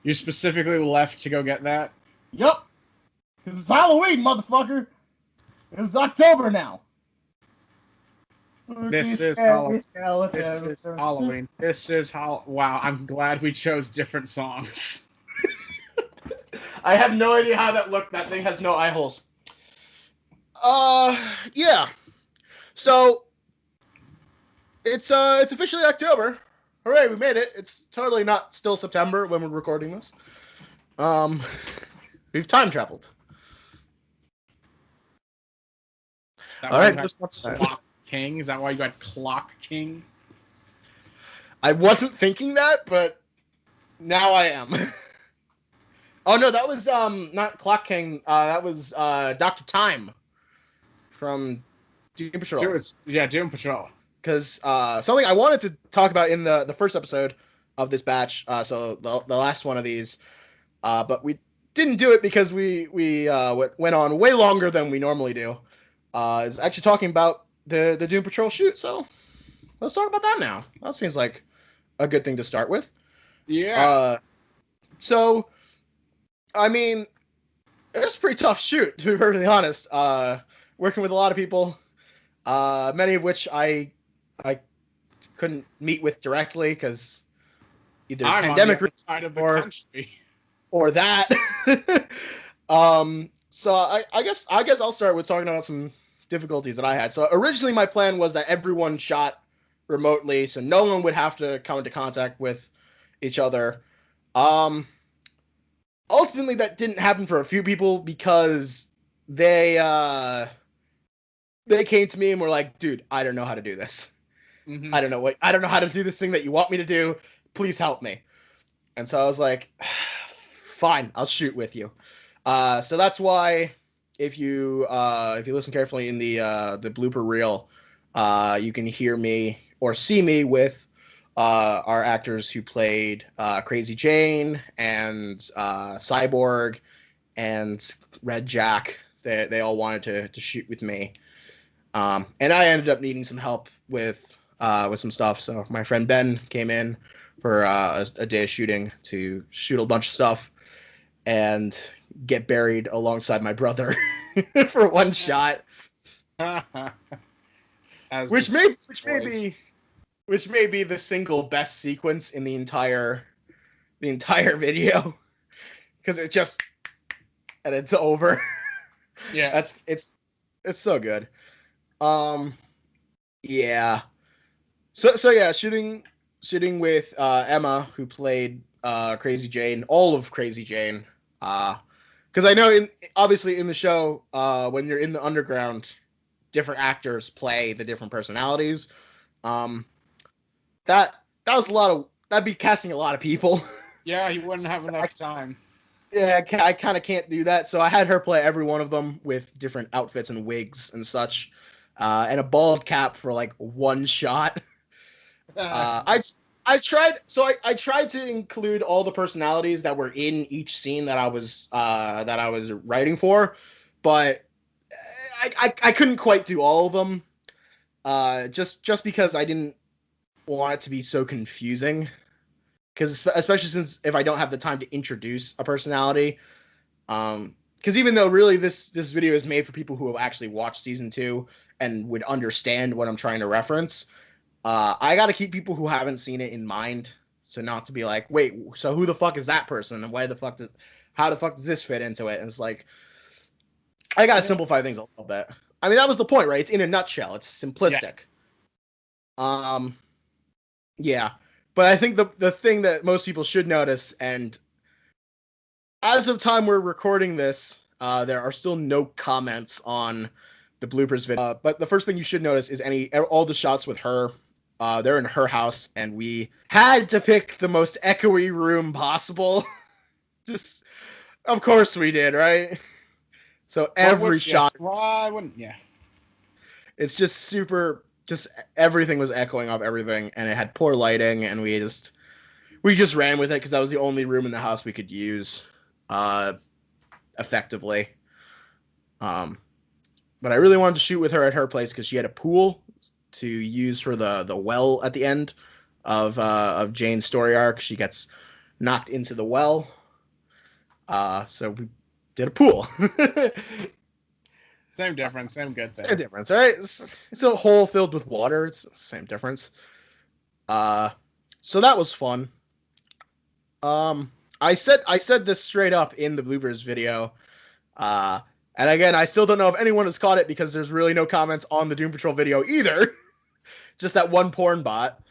You specifically left to go get that? Yup. Because it's Halloween, motherfucker. It's October now. This is Halloween. This is Halloween. This is how. Wow, I'm glad we chose different songs. I have no idea how that looked. That thing has no eye holes. Yeah. So it's officially October. Hooray, we made it. It's totally not still September when we're recording this. Um, we've time traveled. That All why right. you had Clock King? Is that why you got Clock King? I wasn't thinking that, but now I am. Oh no, that was not Clock King. That was Dr. Time from Doom Patrol. Yeah, Doom Patrol. Because something I wanted to talk about in the first episode of this batch, so the last one of these, but we didn't do it because we went on way longer than we normally do. Is actually talking about the Doom Patrol shoot. So let's talk about that now. That seems like a good thing to start with. Yeah. So, I mean, it's a pretty tough shoot, to be perfectly honest. Working with a lot of people, many of which I couldn't meet with directly because either I'm pandemic on the other side of the country. Or that. So I guess I'll start with talking about some difficulties that I had. So originally my plan was that everyone shot remotely, so no one would have to come into contact with each other. Ultimately that didn't happen for a few people because they came to me and were like, dude, I don't know how to do this. Mm-hmm. I don't know how to do this thing that you want me to do. Please help me. And so I was like, fine, I'll shoot with you. So that's why if you listen carefully in the blooper reel, you can hear me or see me with our actors who played Crazy Jane and Cyborg and Red Jack. They all wanted to shoot with me, and I ended up needing some help with some stuff. So my friend Ben came in for a day of shooting to shoot a bunch of stuff and get buried alongside my brother for one shot. which may be the single best sequence in the entire video because it just and it's over. Yeah. It's so good. Yeah. So yeah, shooting with Emma, who played Crazy Jane, all of Crazy Jane. Because I know obviously in the show, when you're in the underground, different actors play the different personalities. That was a lot of that'd be casting a lot of people. Yeah, you wouldn't have enough time. Yeah, I kind of can't do that, so I had her play every one of them with different outfits and wigs and such, and a bald cap for like one shot. I tried to include all the personalities that were in each scene that I was writing for, but I couldn't quite do all of them. Just because I didn't want it to be so confusing. Because especially since if I don't have the time to introduce a personality, because even though really this video is made for people who have actually watched season 2 and would understand what I'm trying to reference, I got to keep people who haven't seen it in mind. So not to be like, wait, so who the fuck is that person, and how the fuck does this fit into it? And it's like, I got to simplify things a little bit. I mean, that was the point, right? It's in a nutshell. It's simplistic. Yeah. Yeah. But I think the thing that most people should notice, and as of time we're recording this, there are still no comments on the bloopers video. But the first thing you should notice is all the shots with her. They're in her house, and we had to pick the most echoey room possible. Just, of course we did, right? So every shot. Why wouldn't you? It's just super. Just everything was echoing off everything, and it had poor lighting, and we just ran with it because that was the only room in the house we could use effectively. But I really wanted to shoot with her at her place because she had a pool to use for the well at the end of Jane's story arc. She gets knocked into the well. So we did a pool. Same difference, same good thing. Same difference, right? It's a hole filled with water. It's the same difference. So that was fun. I said this straight up in the bloopers video. And again, I still don't know if anyone has caught it because there's really no comments on the Doom Patrol video either. Just that one porn bot.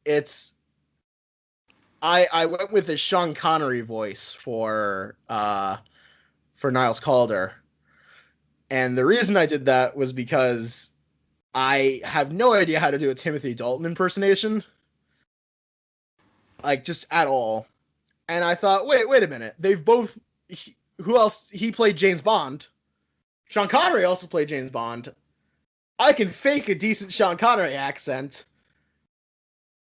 It's I went with the Sean Connery voice for Niles Calder. And the reason I did that was because I have no idea how to do a Timothy Dalton impersonation. Like, just at all. And I thought, wait a minute. They've both... who else? He played James Bond. Sean Connery also played James Bond. I can fake a decent Sean Connery accent.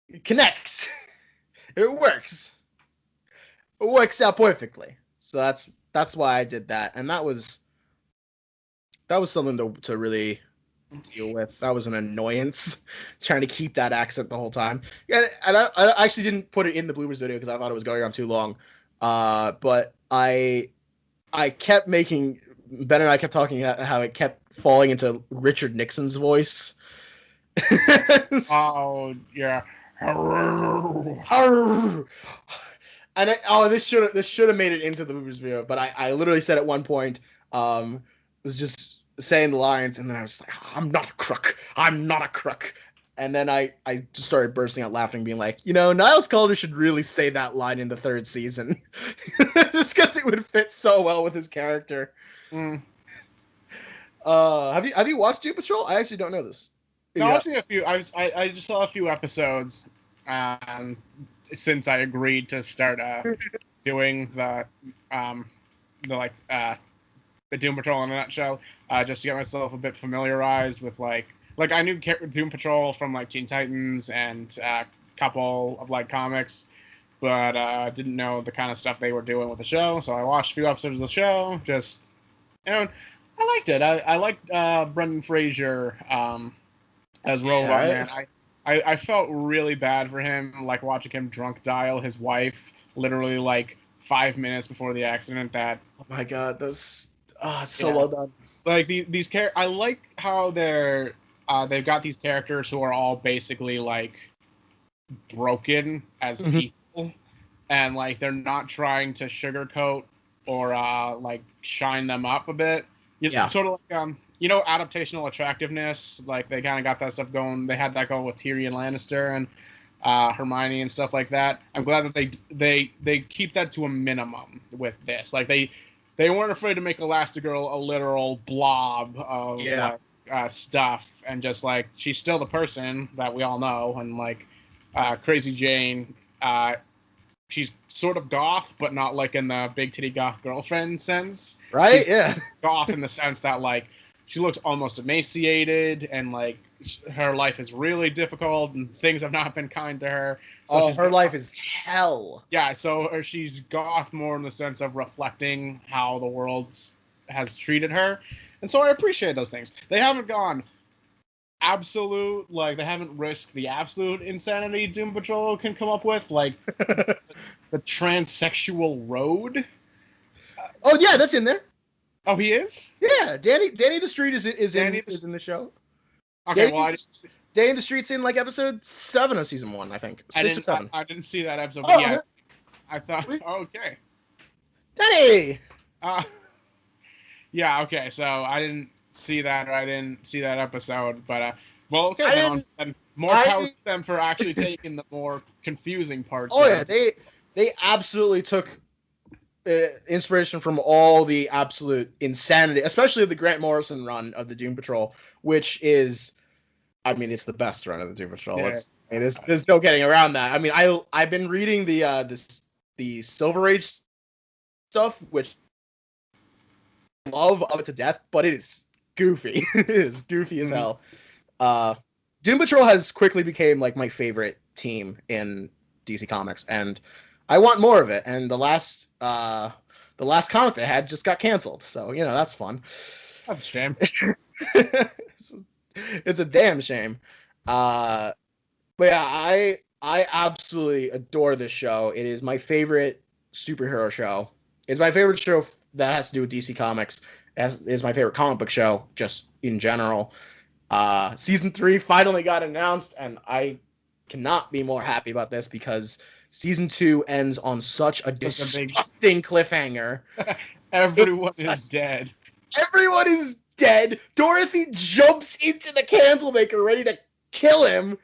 It connects. It works. It works out perfectly. So that's why I did that. And that was something to really deal with. That was an annoyance, trying to keep that accent the whole time. Yeah, and I actually didn't put it in the bloopers video because I thought it was going on too long. But I kept making... Ben and I kept talking about how it kept falling into Richard Nixon's voice. Oh yeah. And this should have made it into the bloopers video, but I literally said at one point, was just saying the lines, and then I was like, I'm not a crook. I'm not a crook. And then I just started bursting out laughing, being like, Niles Calder should really say that line in the 3rd season. Just because it would fit so well with his character. Mm. Have you watched Doom Patrol? I actually don't know this. No, I've seen a few. I just saw a few episodes since I agreed to start doing the Doom Patrol in a nutshell, just to get myself a bit familiarized with like I knew Doom Patrol from like Teen Titans and a couple of like comics, but didn't know the kind of stuff they were doing with the show. So I watched a few episodes of the show. Just I liked it. I liked Brendan Fraser as Robot Man. I felt really bad for him, like watching him drunk dial his wife literally like 5 minutes before the accident. That, oh my god, that's so well done. Like these characters, I like how they've got these characters who are all basically like broken as people, and like they're not trying to sugarcoat or like shine them up a bit. Sort of like adaptational attractiveness. Like they kind of got that stuff going. They had that going with Tyrion Lannister and Hermione and stuff like that. I'm glad that they keep that to a minimum with this. Like they weren't afraid to make Elastigirl a literal blob of stuff, and just like she's still the person that we all know. And like Crazy Jane, she's sort of goth, but not like in the big titty goth girlfriend sense. Right? She's goth in the sense that like she looks almost emaciated, and like her life is really difficult, and things have not been kind to her. So her life is hell. Yeah, so she's goth more in the sense of reflecting how the world has treated her, and so I appreciate those things. They haven't gone absolute, like they haven't risked the absolute insanity Doom Patrol can come up with, like the transsexual road. Oh yeah, that's in there. Oh, he is? Yeah, Danny the Street is in the show. Okay, Danny the Street's in like episode 7 of season 1, I think. 6 or 7. I didn't see that episode, but yeah. I thought, okay. Danny! Yeah, okay, so I didn't see that, or I didn't see that episode, but, well, okay, then more power to them for actually taking the more confusing parts. Oh, yeah, they absolutely took inspiration from all the absolute insanity, especially the Grant Morrison run of the Doom Patrol, which is, I mean, it's the best run of the Doom Patrol. Yeah. There's no getting around that. I mean, I've been reading the Silver Age stuff, which I love it to death, but it is goofy. It is goofy as hell. Doom Patrol has quickly became like my favorite team in DC Comics, and I want more of it. And the last comic they had just got canceled, so that's fun. That's a shame. It's a damn shame. But yeah, I absolutely adore this show. It is my favorite superhero show. It's my favorite show that has to do with DC Comics. It's my favorite comic book show, just in general. Season 3 finally got announced, and I cannot be more happy about this because season 2 ends on such a Such a big. disgusting cliffhanger. Everyone is dead. Everyone is dead. Dorothy jumps into the candle maker ready to kill him,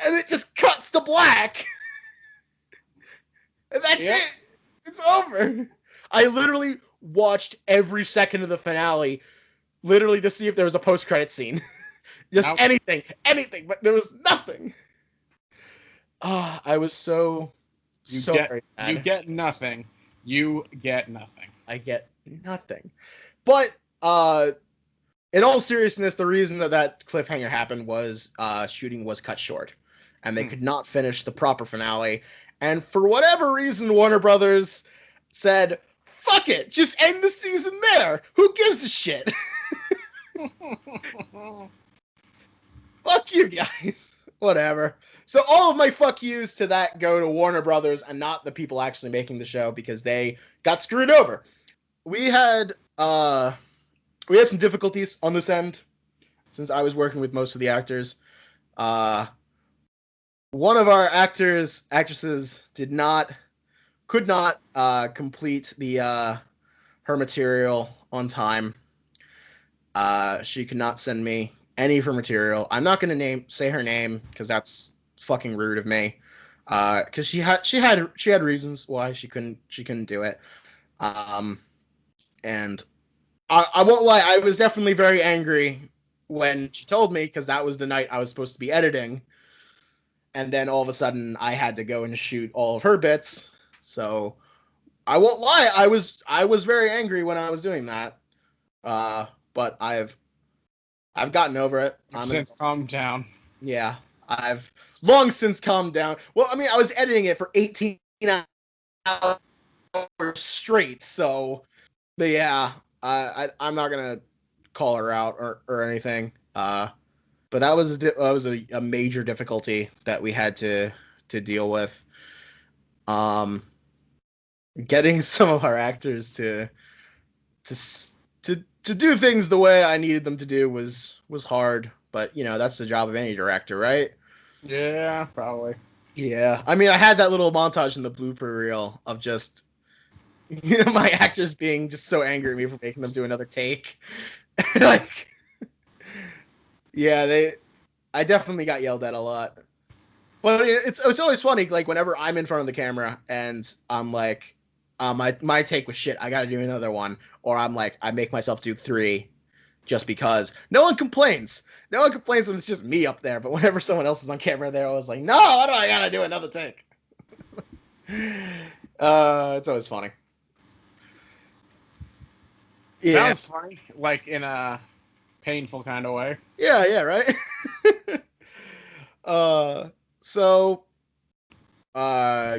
and it just cuts to black. And that's it. It's over. I literally watched every second of the finale, literally to see if there was a post-credit scene. Just anything, but there was nothing. I was so very mad. You get nothing. You get nothing. I get nothing. But in all seriousness, the reason that cliffhanger happened was shooting was cut short, and they could not finish the proper finale. And for whatever reason, Warner Brothers said, "Fuck it, just end the season there. Who gives a shit?" Fuck you guys. Whatever. So all of my fuck yous to that go to Warner Brothers and not the people actually making the show because they got screwed over. We had some difficulties on this end since I was working with most of the actors. One of our actresses could not complete her material on time. She could not send me any of her material. I'm not going to say her name because that's fucking rude of me. Because she had reasons why she couldn't do it. And I won't lie, I was definitely very angry when she told me because that was the night I was supposed to be editing. And then all of a sudden I had to go and shoot all of her bits. So I won't lie, I was very angry when I was doing that. But I've gotten over it. Since calmed down. Yeah, I've long since calmed down. Well, I mean, I was editing it for 18 hours straight, so. But yeah, I'm not gonna call her out or anything. But that was a major difficulty that we had to deal with. Getting some of our actors to do things the way I needed them to do was hard. But that's the job of any director, right? Yeah, probably. Yeah, I mean, I had that little montage in the blooper reel of just my actors being just so angry at me for making them do another take. Like, yeah, I definitely got yelled at a lot. But it's always funny, like whenever I'm in front of the camera and I'm like, my take was shit, I got to do another one, or I'm like, I make myself do 3, just because. No one complains. No one complains when it's just me up there, but whenever someone else is on camera, they're always like, no, why do I gotta do another take? It's always funny. Yeah. Sounds funny, like in a painful kind of way. Yeah, right? So,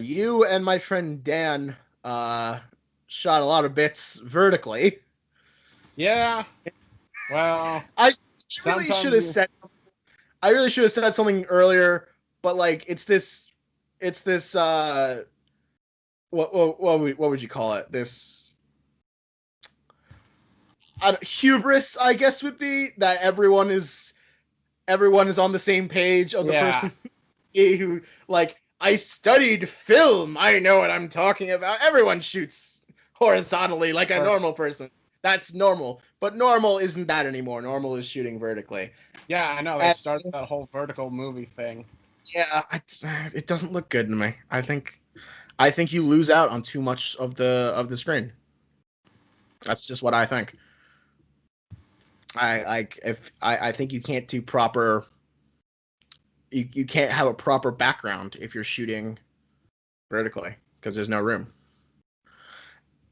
you and my friend Dan, shot a lot of bits vertically. Yeah. Well, I really should have said something earlier, but like it's this what would you call it? This hubris, I guess, would be that everyone is on the same page of the person who, like, I studied film, I know what I'm talking about. Everyone shoots horizontally like a normal person. That's normal. But normal isn't that anymore. Normal is shooting vertically. Yeah, I know. They started that whole vertical movie thing. Yeah, it doesn't look good to me. I think you lose out on too much of the screen. That's just what I think. I think you can't do proper. You can't have a proper background if you're shooting vertically because there's no room.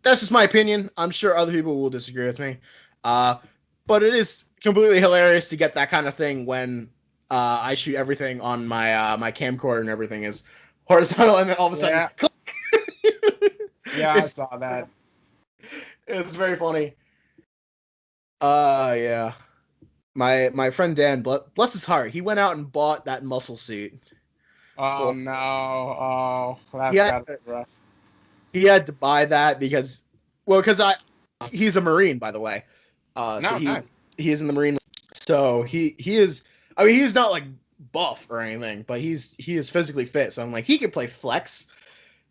That's just my opinion. I'm sure other people will disagree with me. But it is completely hilarious to get that kind of thing when I shoot everything on my camcorder and everything is horizontal, and then all of a sudden, click. Yeah, I saw that. It's very funny. Yeah. My friend Dan, bless his heart, he went out and bought that muscle suit. Oh no! Oh, that's Yeah, gotta be rough. he had to buy that because, well, because he's a Marine, by the way. So No, nice. he is in the Marine. So he is. I mean, he's not like buff or anything, but he is physically fit. So I'm like, he can play flex.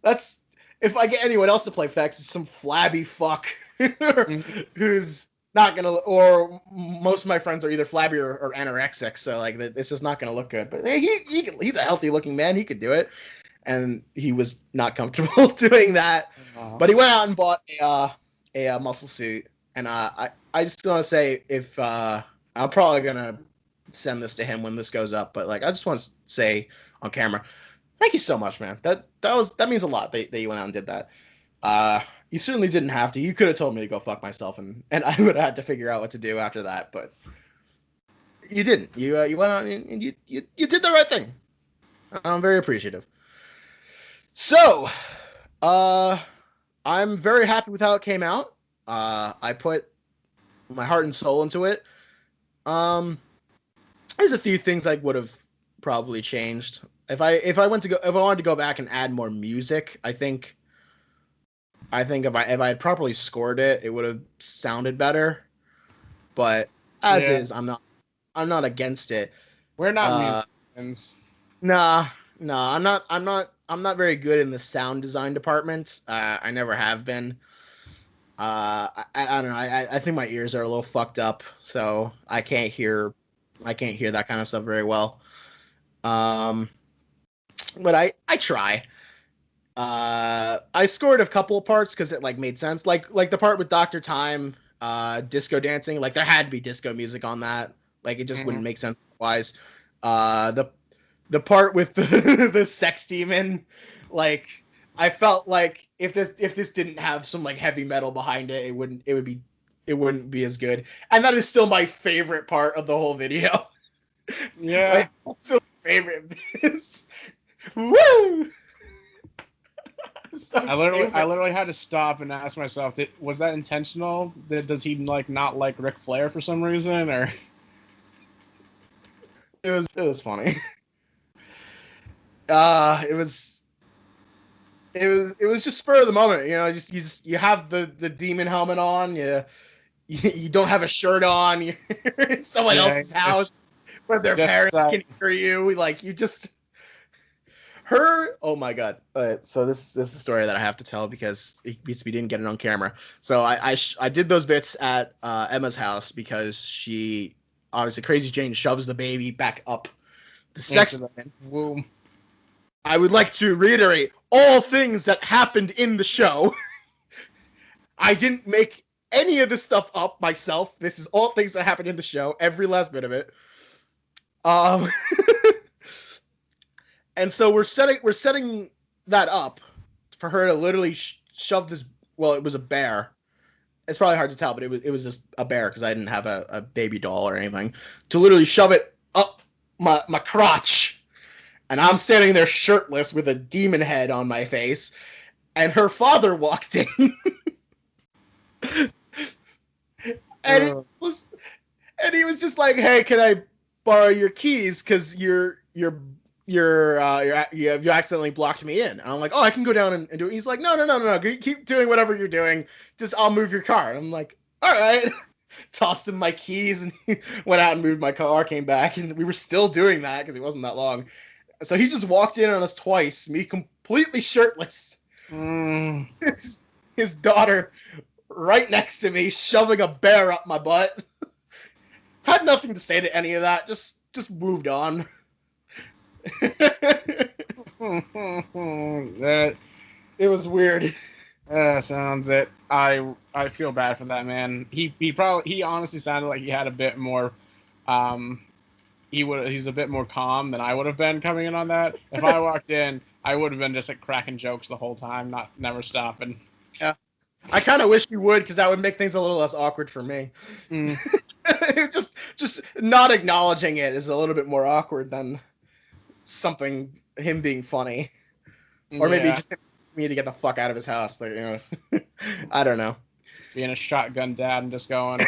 That's if I get anyone else to play flex, it's some flabby fuck Mhm. who's not gonna. Or most of my friends are either flabby or anorexic, so like it's just not gonna look good. But he's a healthy looking man. He could do it, and he was not comfortable doing that. But he went out and bought a muscle suit, and I just want to say if I'm probably gonna send this to him when this goes up, but like I just want to say on camera, thank you so much, man. That means a lot that you went out and did that. You certainly didn't have to. You could have told me to go fuck myself, and I would have had to figure out what to do after that, but you didn't. You went out and you did the right thing. I'm very appreciative. So, uh, I'm very happy with how it came out. I put my heart and soul into it. Um, there's a few things I would have probably changed if I wanted to go back and add more music. I think if I had properly scored it, it would have sounded better. But as Yeah, is, I'm not against it. we're not Uh, musicians. nah, nah, I'm not very good in the sound design department. I never have been. I don't know. I think my ears are a little fucked up, so I can't hear that kind of stuff very well. Um, but I try. I scored a couple of parts because it like made sense. Like the part with Doctor Time, disco dancing. Like there had to be disco music on that. Like it just Mhm. wouldn't make sense otherwise. The part with the the sex demon, like I felt like if this didn't have some like heavy metal behind it, it wouldn't be as good. And that is still my favorite part of the whole video. Yeah, Like still my favorite. Woo! So I stupid. literally had to stop and ask myself, was that intentional? Does he like not like Ric Flair for some reason, or? It was funny. It was it was just spur of the moment. You know, you have the demon helmet on. You don't have a shirt on. You're in someone Yeah, else's house where their just parents can hear you. Like you just her. Oh my god! So this is a story that I have to tell because we didn't get it on camera. So I did those bits at Emma's house because she obviously Crazy Jane shoves the baby back up the into sex the demon. womb. I would like to reiterate all things that happened in the show. I didn't make any of this stuff up myself. This is all things that happened in the show, every last bit of it. Um, and so we're setting that up for her to literally shove this. Well, it was a bear. It's probably hard to tell, but it was just a bear because I didn't have a baby doll or anything to literally shove it up my crotch, and I'm standing there shirtless with a demon head on my face, and her father walked in, and it Uh, was and he was just like, "Hey, can I borrow your keys? Because you accidentally blocked me in." And I'm like, "Oh, I can go down and do it." He's like, "No, no, no, no, no. Keep doing whatever you're doing. Just I'll move your car." And I'm like, "All right." Tossed him my keys and he went out and moved my car. Came back and we were still doing that because it wasn't that long. So he just walked in on us twice, me completely shirtless, mm, his daughter right next to me, shoving a bear up my butt. Had nothing to say to any of that. Just moved on. that It was weird. sounds it. I feel bad for that man. He honestly sounded like he had a bit more. Um, he's a bit more calm than I would have been coming in on that. If I walked in, I would have been just like cracking jokes the whole time, not never stopping. Yeah. I kind of wish you would because that would make things a little less awkward for me. Mm, just not acknowledging it is a little bit more awkward than something him being funny, or maybe yeah, just me to get the fuck out of his house. Like, you know, I don't know. being a shotgun dad and just going,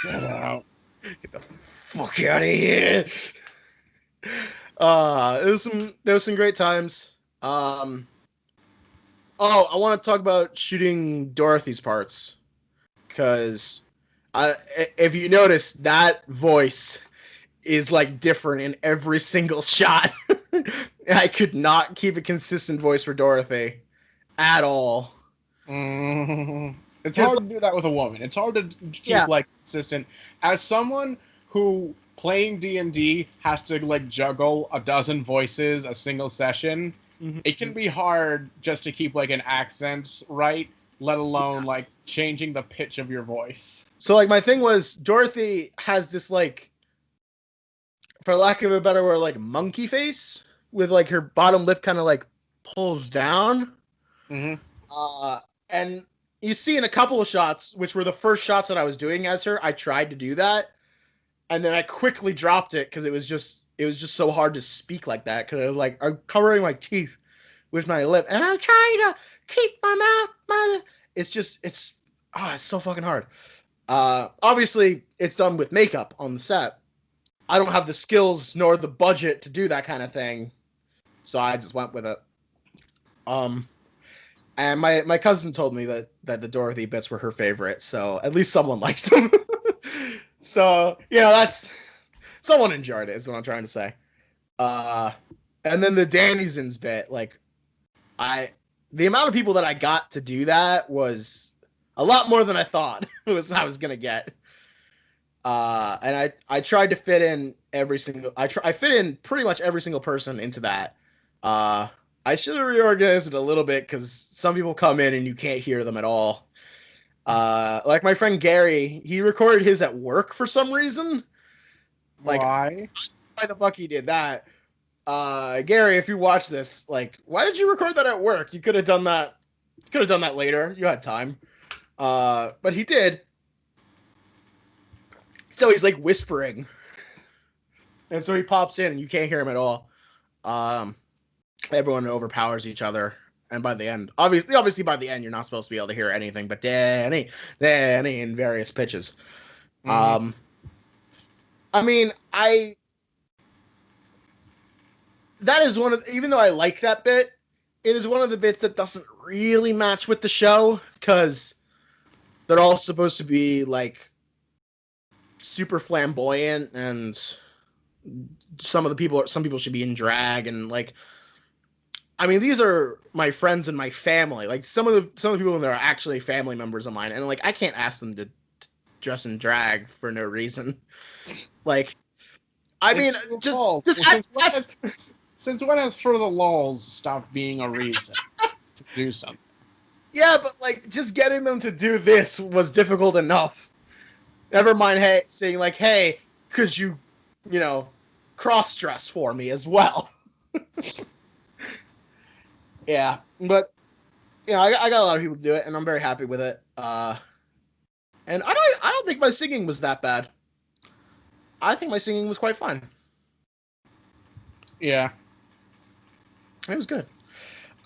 get out. Get the fuck out of here. There was some great times. Oh, I want to talk about shooting Dorothy's parts because if you notice, that voice is like different in every single shot. I could not keep a consistent voice for Dorothy at all. It's Because hard to do that with a woman. It's hard to keep yeah, like consistent. As someone who playing D&D has to like juggle a dozen voices a single session, it can be hard just to keep like an accent right, let alone like changing the pitch of your voice. so like my thing was Dorothy has this like, for lack of a better word, like monkey face with like her bottom lip kind of like pulls down. Mm-hmm. And you see in a couple of shots, which were the first shots that I was doing as her, I tried to do that, and then I quickly dropped it because it was just so hard to speak like that because I'm covering my teeth with my lip, and I'm trying to keep my mouth. It's so fucking hard. Obviously, it's done with makeup on the set. I don't have the skills nor the budget to do that kind of thing, so I just went with it. And my cousin told me that the Dorothy bits were her favorite, so at least someone liked them. So that's someone enjoyed it. Is what I'm trying to say. Uh, and then the Dannyzens bit, like the amount of people that I got to do that was a lot more than I thought I was gonna get. And I tried to fit in I fit in pretty much every single person into that. I should have reorganized it a little bit because some people come in and you can't hear them at all. Like my friend Gary, he recorded his at work for some reason. Like, Why? why the fuck he did that? Gary, if you watch this, like, why did you record that at work? You could have done that. You could have done that later. You had time. But he did. So he's like whispering, and so he pops in, and you can't hear him at all. Everyone overpowers each other, and by the end, obviously by the end, you're not supposed to be able to hear anything but Danny in various pitches. Mm-hmm. I mean, I that is one of, even though I like that bit, it is one of the bits that doesn't really match with the show because they're all supposed to be like super flamboyant, and some people should be in drag, and like, I mean, these are my friends and my family. Like some of the people in there are actually family members of mine, and like I can't ask them to dress in drag for no reason. Like, I mean, It's your just fault. just ask. Since when has for the lulz stopped being a reason to do something? Yeah, but like just getting them to do this was difficult enough. Never mind, hey, saying like, hey, could you know, cross dress for me as well? Yeah, but I got a lot of people to do it, and I'm very happy with it. And I don't think my singing was that bad. I think my singing was quite fine. Yeah. It was good.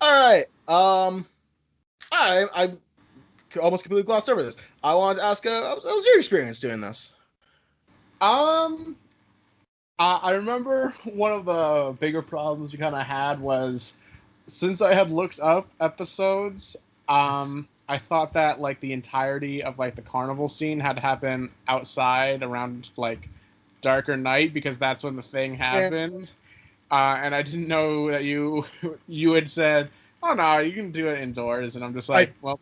All right. I almost completely glossed over this. I wanted to ask, how was your experience doing this? Um, I remember one of the bigger problems we kind of had was since I had looked up episodes, I thought that like the entirety of like the carnival scene had to happen outside around like darker night because that's when the thing Yeah. happened. And I didn't know that you had said, "Oh no, you can do it indoors," and I'm just I like, "Well,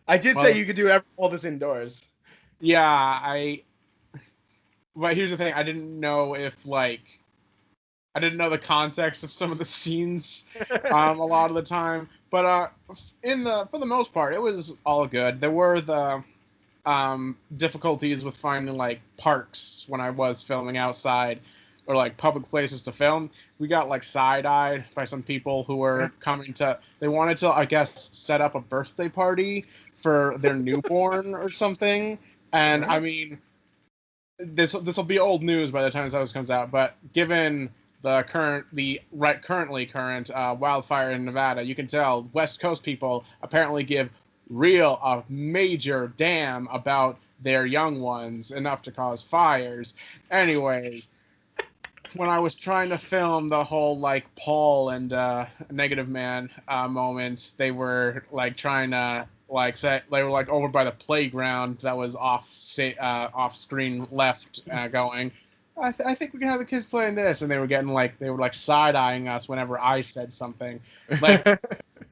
I did say well, you could do all this indoors. yeah." But here's the thing: I didn't know if like I didn't know the context of some of the scenes a lot of the time. But in the for the most part, it was all good. There were the difficulties with finding like parks when I was filming outside or like public places to film. We got like side-eyed by some people who were coming to. They wanted to, I guess, set up a birthday party for their newborn or something. And I mean, this will be old news by the time this comes out. But given currently current wildfire in Nevada, you can tell West Coast people apparently give a major damn about their young ones enough to cause fires. Anyways, when I was trying to film the whole like Paul and Negative Man moments, they were like trying to like say they were like over by the playground that was off screen left going. I think we can have the kids playing this, and they were getting like they were like side eyeing us whenever I said something. Like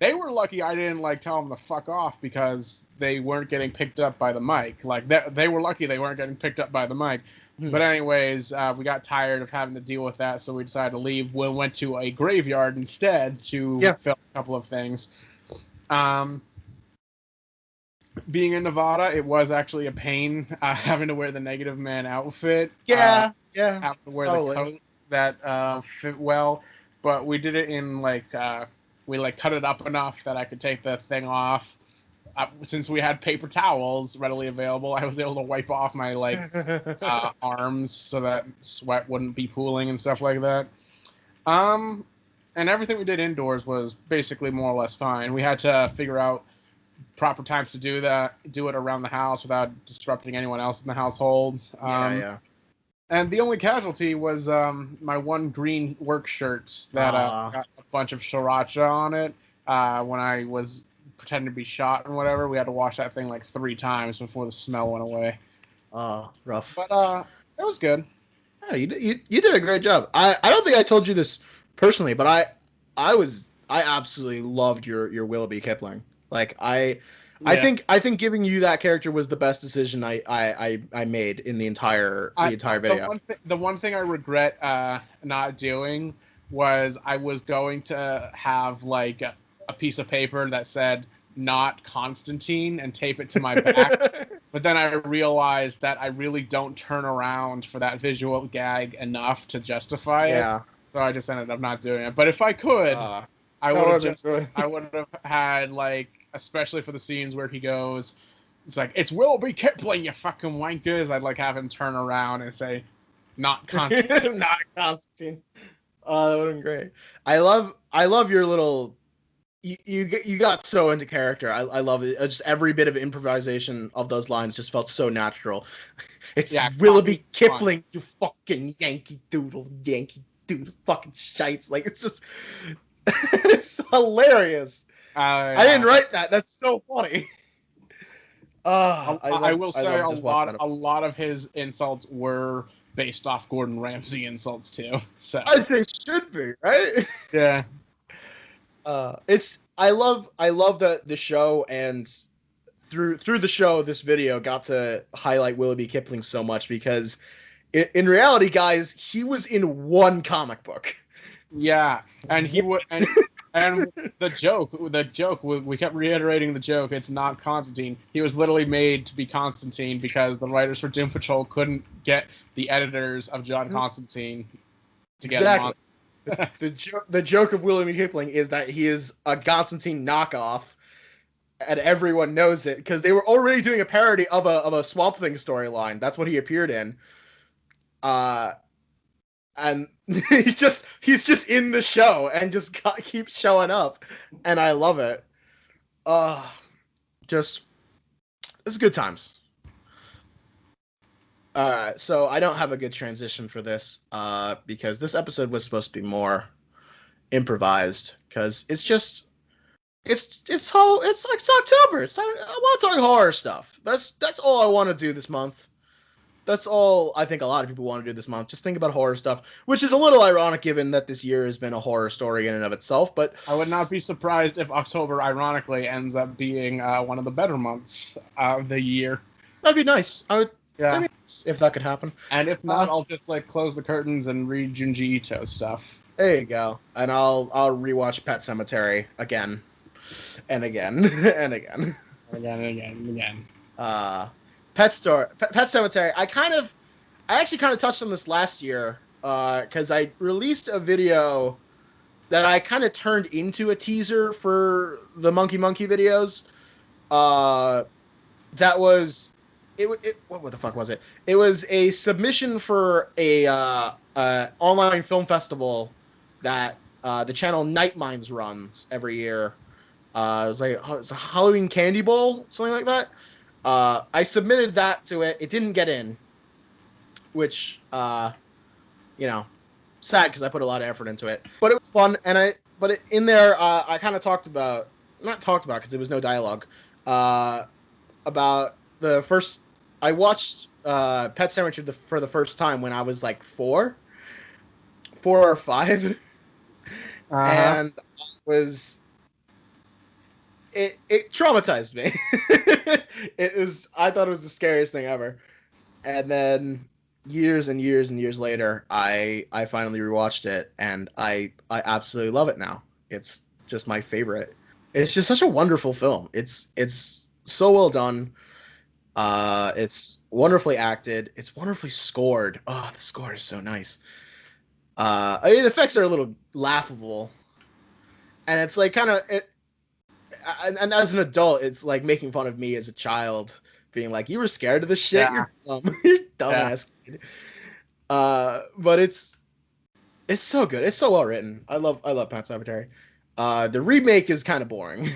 they were lucky I didn't like tell them to fuck off because they weren't getting picked up by the mic. Like they were lucky they weren't getting picked up by the mic. But anyways, we got tired of having to deal with that, so we decided to leave. We went to a graveyard instead to film a couple of things. Being in Nevada, it was actually a pain having to wear the Negative Man outfit. Yeah. Having to wear the coat that fit well, but we did it in like we like cut it up enough that I could take the thing off. Since we had paper towels readily available, I was able to wipe off my like arms so that sweat wouldn't be pooling and stuff like that. And everything we did indoors was basically more or less fine. We had to figure out proper times to do it around the house without disrupting anyone else in the household. Yeah. And the only casualty was my one green work shirt that got a bunch of sriracha on it when I was pretending to be shot and whatever. We had to wash that thing like 3 times before the smell went away. Oh, rough. But it was good. Yeah, you did a great job. I don't think I told you this personally, but I absolutely loved your Willoughby Kipling. Like I think giving you that character was the best decision I made in the entire video. The one thing I regret not doing was I was going to have like a piece of paper that said "not Constantine" and tape it to my back. But then I realized that I really don't turn around for that visual gag enough to justify it. So I just ended up not doing it. But if I could, I would have had like, especially for the scenes where he goes, it's like, "It's Willoughby Kipling, you fucking wankers." I'd like have him turn around and say, "Not Constantine." Not Constantine. Oh, that would have been great. I love your little. You got so into character. I love it. Just every bit of improvisation of those lines just felt so natural. It's Willoughby Kipling, you fucking Yankee Doodle, fucking shites. Like it's just, it's hilarious. I didn't write that. That's so funny. I will say a lot of his insults were based off Gordon Ramsay insults too. So they should be, right? Yeah. I love the show, and through the show, this video got to highlight Willoughby Kipling so much because in reality, guys, he was in one comic book. Yeah, and he would and the joke we kept reiterating the joke. It's not Constantine. He was literally made to be Constantine because the writers for Doom Patrol couldn't get the editors of John Constantine to get him on. The joke of Willoughby Kipling is that he is a Constantine knockoff, and everyone knows it because they were already doing a parody of a Swamp Thing storyline. That's what he appeared in. And he's just in the show and just keeps showing up, and I love it. This is good times. So I don't have a good transition for this, because this episode was supposed to be more improvised, because it's October. I want to talk horror stuff. That's all I want to do this month. That's all I think a lot of people want to do this month. Just think about horror stuff, which is a little ironic given that this year has been a horror story in and of itself. But I would not be surprised if October, ironically, ends up being one of the better months of the year. That'd be nice. Yeah, if that could happen. And if not, I'll just like close the curtains and read Junji Ito stuff. There you go. And I'll rewatch Pet Sematary again, and again, and again, Pet Sematary. I actually kind of touched on this last year, because I released a video that I kind of turned into a teaser for the Monkey videos. That was what the fuck was it? It was a submission for a online film festival that the channel Night Minds runs every year. It was a Halloween Candy Bowl, something like that. I submitted that to it. It didn't get in, which sad because I put a lot of effort into it. But it was fun, and in there, I kind of not talked about because there was no dialogue, about the first. I watched Pet Sematary for the first time when I was like 4 or 5, and it traumatized me. I thought it was the scariest thing ever. And then years and years and years later, I finally rewatched it, and I absolutely love it now. It's just my favorite. It's just such a wonderful film. It's so well done. It's wonderfully acted. It's wonderfully scored. Oh, the score is so nice. I mean, the effects are a little laughable, and it's like kind of it. And as an adult, it's like making fun of me as a child, being like, "You were scared of this shit. Yeah. You're dumb. You're dumbass kid." But it's so good. It's so well written. I love Pet Sematary. The remake is kind of boring.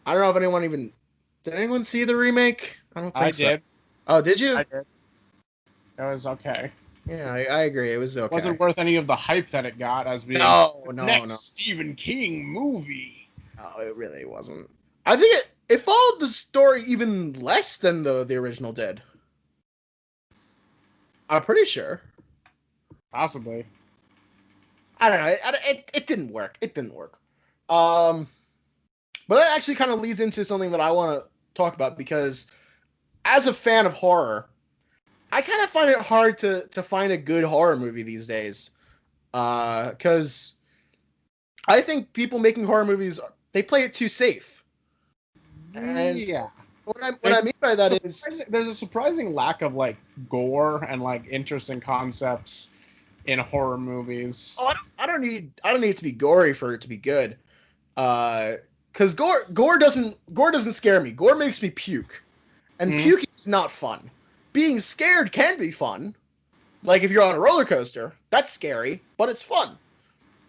I don't know if anyone even did anyone see the remake? I don't think so. did. Oh, did you? I did. It was okay. Yeah, I agree. It was okay. Wasn't worth any of the hype that it got as being no. Stephen King movie. Oh, it really wasn't. I think it followed the story even less than the original did. I'm pretty sure. Possibly. I don't know. It didn't work. It didn't work. But that actually kind of leads into something that I want to talk about, because as a fan of horror, I kind of find it hard to find a good horror movie these days. Because I think people making horror movies, they play it too safe. And Yeah. what I mean by that is there's a surprising lack of like gore and like interesting concepts in horror movies. oh, I don't need it to be gory for it to be good. Because gore doesn't scare me. Gore makes me puke, and puking is not fun. Being scared can be fun. Like if you're on a roller coaster, that's scary, but it's fun.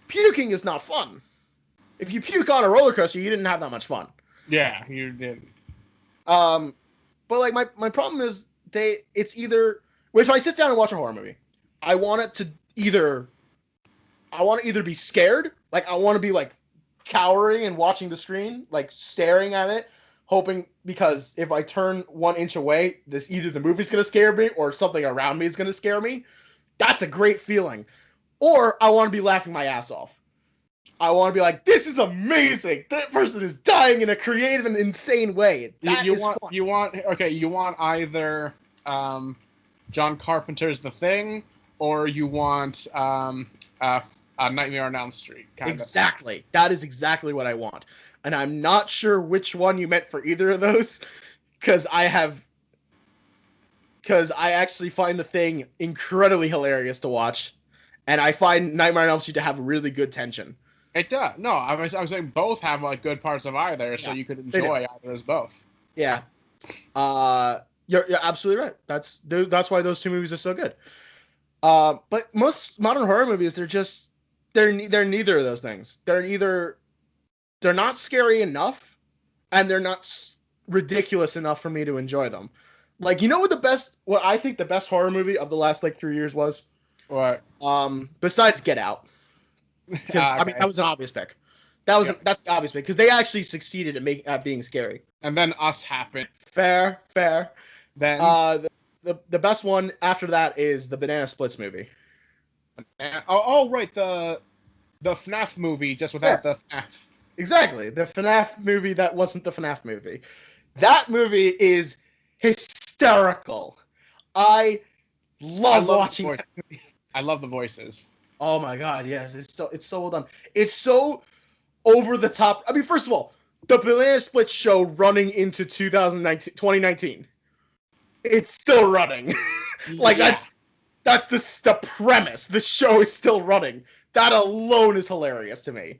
Puking is not fun. If you puke on a roller coaster, you didn't have that much fun. Yeah, you did. But like my problem is it's either, if I sit down and watch a horror movie, I want to either be scared, like I want to be like cowering and watching the screen, like staring at it, hoping, because if I turn 1 inch away, either the movie's gonna scare me or something around me is gonna scare me. That's a great feeling. Or I want to be laughing my ass off. I want to be like, this is amazing. That person is dying in a creative and insane way. You want either John Carpenter's The Thing, or you want Nightmare on Elm Street. Exactly. That is exactly what I want. And I'm not sure which one you meant for either of those, because I actually find The Thing incredibly hilarious to watch, and I find Nightmare on Elm Street to have really good tension. It does. No, I was saying both have like good parts of either, so you could enjoy either as both. Yeah. You're absolutely right. That's why those two movies are so good. But most modern horror movies, they're neither of those things. They're not scary enough, and they're not ridiculous enough for me to enjoy them. Like, you know what I think the best horror movie of the last like 3 years was? What? Besides Get Out. Because I mean, that was an obvious pick. That's the obvious pick, because they actually succeeded at being scary. And then Us happened. Fair. Then the best one after that is the Banana Splits movie. Right, the FNAF movie just without the FNAF. Exactly, the FNAF movie that wasn't the FNAF movie. That movie is hysterical. I love watching that movie. I love the voices. Oh my god, yes, it's so well done. It's so over the top. I mean, first of all, the Banana Split show running into 2019. It's still running. That's the premise. The show is still running. That alone is hilarious to me.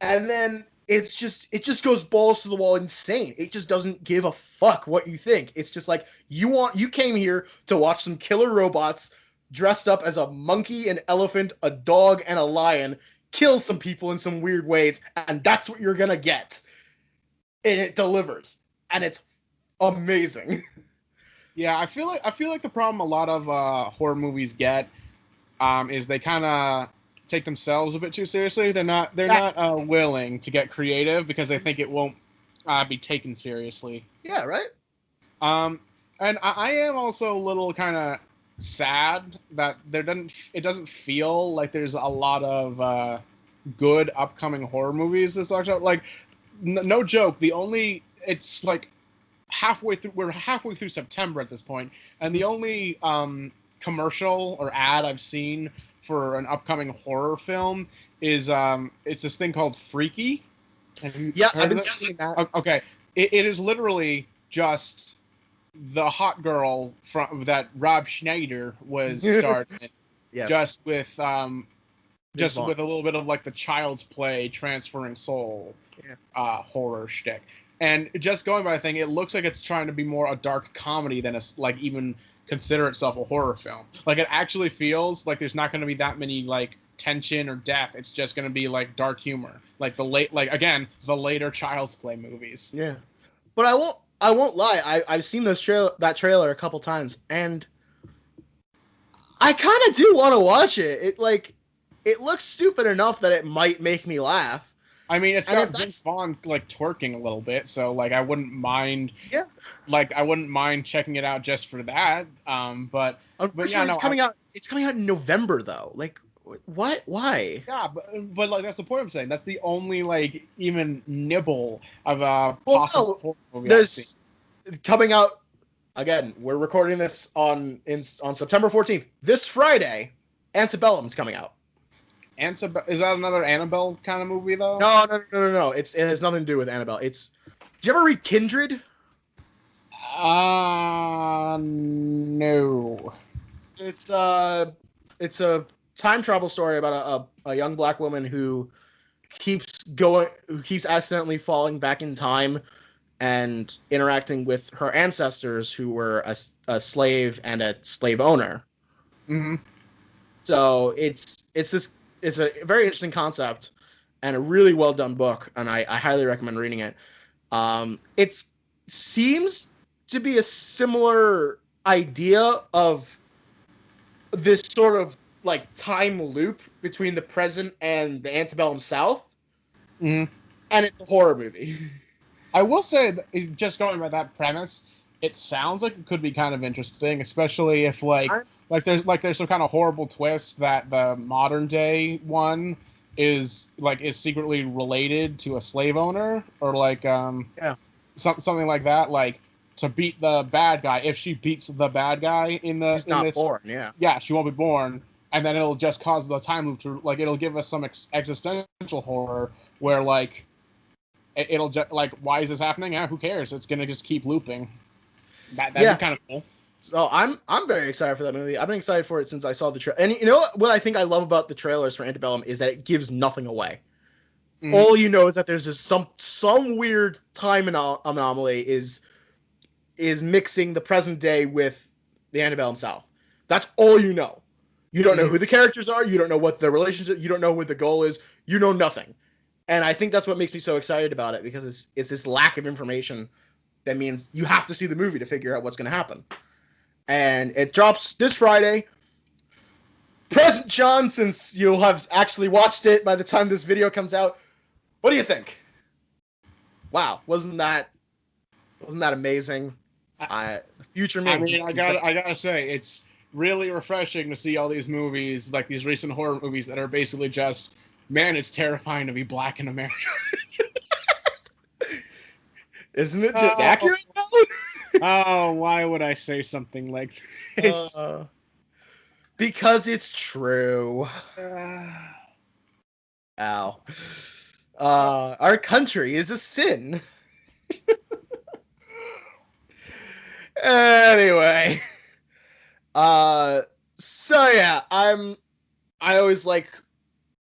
And then it just goes balls to the wall insane. It just doesn't give a fuck what you think. It's just like, you came here to watch some killer robots dressed up as a monkey, an elephant, a dog, and a lion kill some people in some weird ways, and that's what you're gonna get. And it delivers. And it's amazing. Yeah, I feel like the problem a lot of horror movies get is they kind of take themselves a bit too seriously. They're Yeah. not willing to get creative because they think it won't be taken seriously. Yeah, right? Um, and I am also a little kind of sad that it doesn't feel like there's a lot of good upcoming horror movies this October. Like, no joke, it's like we're halfway through September at this point, and the only commercial or ad I've seen for an upcoming horror film is it's this thing called Freaky. Have you Yeah, I've heard been of it? seeing that. Okay, it is literally just the hot girl from that Rob Schneider was starred in, Yes. just with just Vaughn. with a little bit of like the Child's Play transferring soul horror shtick. And just going by the thing, it looks like it's trying to be more a dark comedy than like even consider itself a horror film. Like it actually feels like there's not going to be that many like tension or death. It's just going to be like dark humor, like the later Child's Play movies. Yeah. But I won't lie. I've seen that trailer a couple times, and I kind of do want to watch it. It looks stupid enough that it might make me laugh. I mean, it's And got if Vince Vaughn like twerking a little bit, so like I wouldn't mind. Yeah. Like I wouldn't mind checking it out just for that. But yeah, no, it's coming out in November though. Like, what? Why? yeah, but like that's the point I'm saying. That's the only like even nibble of a Well, possible no, horror movie I've seen. there's coming out again. We're recording this on September 14th. This Friday, Antebellum's coming out. Is that another Annabelle kind of movie though? No. It has nothing to do with Annabelle. Did you ever read Kindred? No. It's a time travel story about a young black woman who keeps accidentally falling back in time and interacting with her ancestors who were a slave and a slave owner. Mm-hmm. So it's a very interesting concept and a really well done book, and I highly recommend reading it. It seems to be a similar idea of this sort of like time loop between the present and the antebellum South, Mm-hmm. and it's a horror movie. I will say that just going by that premise, it sounds like it could be kind of interesting, especially if there's some kind of horrible twist that the modern day one is secretly related to a slave owner or something like that. Like to beat the bad guy, if she beats the bad guy She's not born. yeah, she won't be born, and then it'll just cause the time loop to it'll give us some existential horror where it'll just why is this happening? Yeah, who cares? It's gonna just keep looping. That'd be kind of cool. So I'm very excited for that movie. I've been excited for it since I saw the trailer. And you know what I think I love about the trailers for Antebellum is that it gives nothing away. Mm-hmm. All you know is that there's just some weird time anomaly is mixing the present day with the Antebellum South. That's all you know. You don't know who the characters are. You don't know what the relationship. You don't know what the goal is. You know nothing. And I think that's what makes me so excited about it, because it's this lack of information that means you have to see the movie to figure out what's going to happen. And it drops this Friday. Present John, since you'll have actually watched it by the time this video comes out, what do you think? Wow, wasn't that amazing? Future me. I mean, I gotta say, it's really refreshing to see all these movies, like these recent horror movies that are basically just, man, it's terrifying to be black in America. Isn't it just accurate? Oh, why would I say something like this? Because it's true. Ow. Our country is a sin. Anyway. So yeah, I always like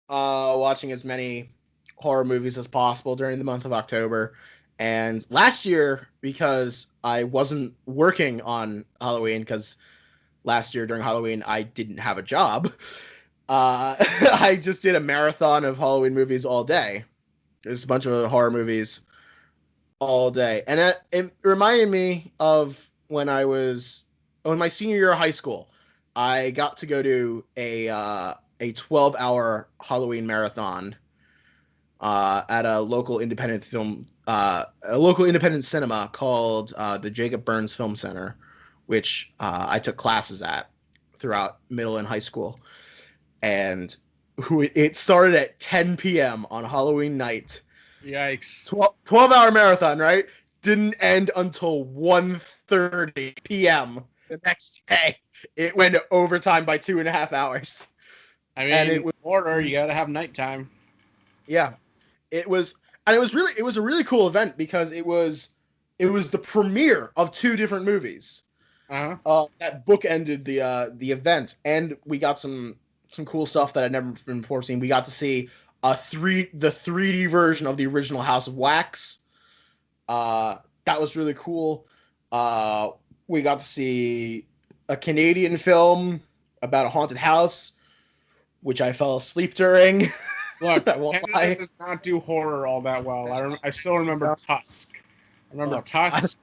watching as many horror movies as possible during the month of October. And last year, because I wasn't working on Halloween, because last year during Halloween I didn't have a job, I just did a marathon of Halloween movies all day. There's a bunch of horror movies all day. And it reminded me of when my senior year of high school. I got to go to a 12-hour Halloween marathon at a local independent cinema called the Jacob Burns Film Center, which I took classes at throughout middle and high school. And it started at 10 p.m. on Halloween night. Yikes. 12-hour marathon, right? Didn't end until 1:30 p.m. the next day. It went to overtime by 2.5 hours. I mean, and it was order, you gotta have nighttime. Yeah. It was a really cool event because it was the premiere of two different movies. That bookended the event, and we got some cool stuff that I'd never before seen. We got to see the 3D version of the original House of Wax. That was really cool. We got to see a Canadian film about a haunted house, which I fell asleep during. Look, Canada does not do horror all that well. I still remember Tusk. I remember Tusk.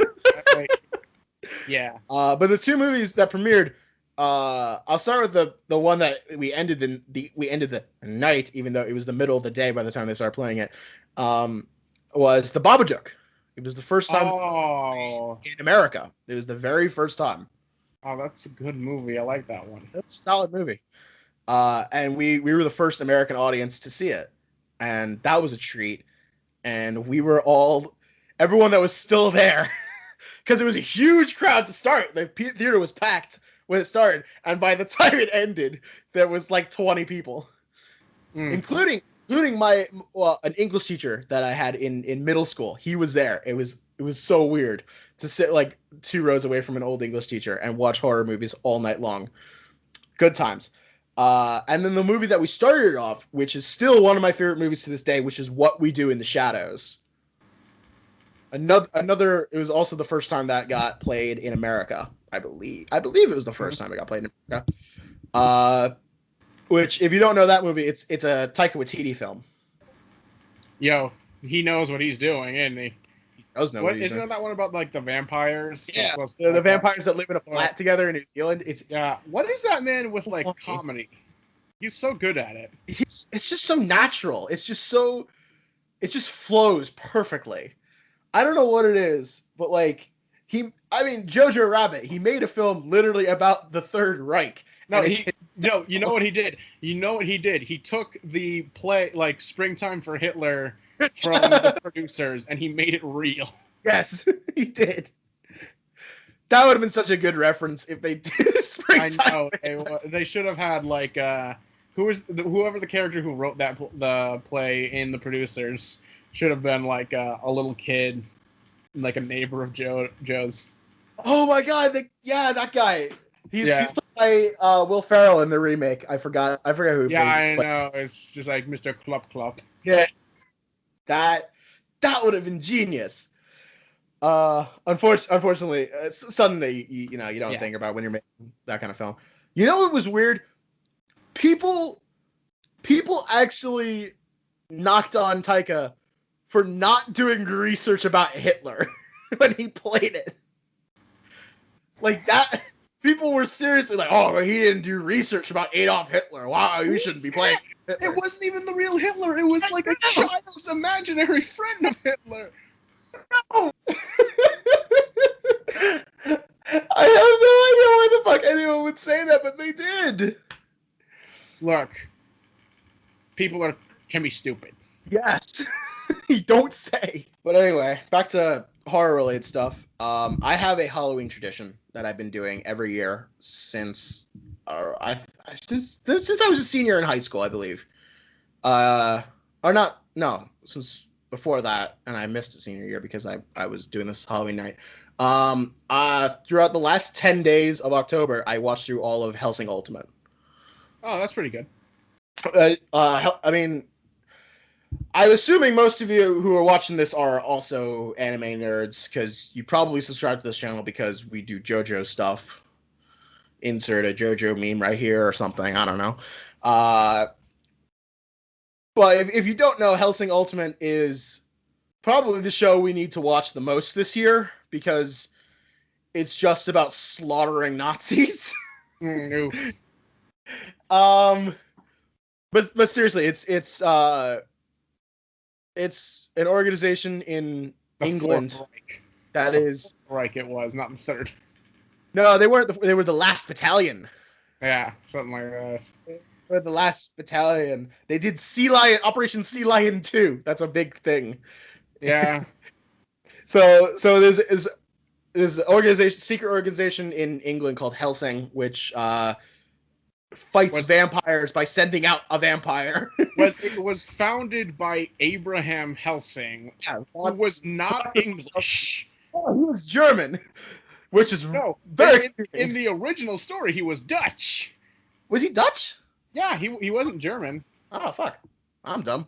Yeah. But the two movies that premiered, I'll start with the one that we ended the night, even though it was the middle of the day by the time they started playing it. Was The Babadook. It was the first time in America. It was the very first time. Oh, that's a good movie. I like that one. That's a solid movie. And we were the first American audience to see it, and that was a treat. And we were everyone that was still there, because it was a huge crowd to start. The theater was packed when it started, and by the time it ended, there was like 20 people, including an English teacher that I had in middle school. He was there. It was so weird to sit like 2 rows away from an old English teacher and watch horror movies all night long. Good times. And then the movie that we started off, which is still one of my favorite movies to this day, which is What We Do in the Shadows. Another. It was also the first time that got played in America, I believe. I believe it was the first time it got played in America. Which, if you don't know that movie, it's a Taika Waititi film. Yo, he knows what he's doing, isn't he? He does know what he's doing. Isn't that one about like the vampires? Yeah, the vampires that live in a flat together in New Zealand. What is that man with like comedy? He's so good at it. It's just so natural. It just flows perfectly. I don't know what it is, but like Jojo Rabbit, he made a film literally about the Third Reich. No, you know what he did? You know what he did? He took the play like Springtime for Hitler from the producers and he made it real. Yes, he did. That would have been such a good reference if they did Springtime. I know. They should have had like whoever the character who wrote the play in the producers should have been like a little kid, like a neighbor of Joe's. Oh my god! That guy. He's played by Will Ferrell in the remake. I forgot who. Yeah, I know. It's just like Mr. Clup. Yeah, that would have been genius. Unfortunately, suddenly you don't think about when you're making that kind of film. You know what was weird? People actually knocked on Taika for not doing research about Hitler when he played it. Like that, people were seriously like, "Oh, he didn't do research about Adolf Hitler. Wow, you shouldn't be playing Hitler." It wasn't even the real Hitler. It was like a child's imaginary friend of Hitler. No. I have no idea why the fuck anyone would say that, but they did. Look, people can be stupid. Yes. You don't say. But anyway, back to horror-related stuff. I have a Halloween tradition that I've been doing every year since I was a senior in high school, I believe. Since before that, and I missed a senior year because I was doing this Halloween night. Throughout the last 10 days of October, I watched through all of Hellsing Ultimate. Oh, that's pretty good. I'm assuming most of you who are watching this are also anime nerds, because you probably subscribe to this channel because we do JoJo stuff. Insert a JoJo meme right here or something. I don't know. But if you don't know, Hellsing Ultimate is probably the show we need to watch the most this year, because it's just about slaughtering Nazis. No. But seriously, it's an organization in The England Fourth Reich. that is. Reich it was, not the third. No, they weren't. They were the last battalion. Yeah, something like that. They were the last battalion. They did Operation Sea Lion 2. That's a big thing. Yeah. So there's an secret organization in England called Helsing, which fights vampires by sending out a vampire. It was founded by Abraham Helsing, who was not English. Oh, he was German, which is very in the original story. He was Dutch. Was he Dutch? Yeah, he wasn't German. Oh fuck, I'm dumb.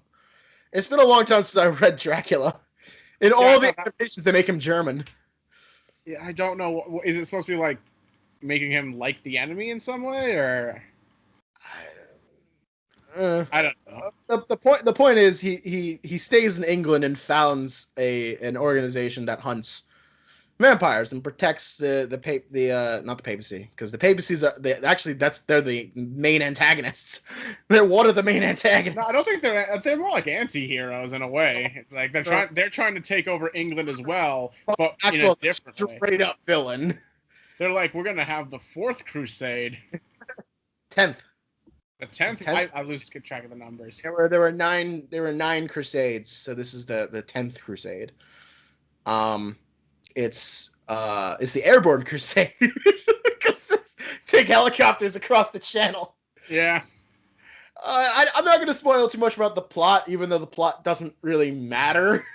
It's been a long time since I read Dracula. In all the adaptations, they make him German. Yeah, I don't know. Is it supposed to be like making him like the enemy in some way, or I don't know. The point is he stays in England and founds an organization that hunts vampires and protects the not the papacy, because the papacies are they're the main antagonists. They're one of the main antagonists. No, I don't think they're more like anti-heroes in a way. It's like they're trying to take over England as well, but in a different way. Straight up villain. They're like, we're gonna have the Fourth Crusade. 10th. The 10th? I lose track of the numbers. There were nine crusades, so this is the 10th crusade. It's the airborne crusade. Take helicopters across the channel. Yeah. I'm not going to spoil too much about the plot, even though the plot doesn't really matter.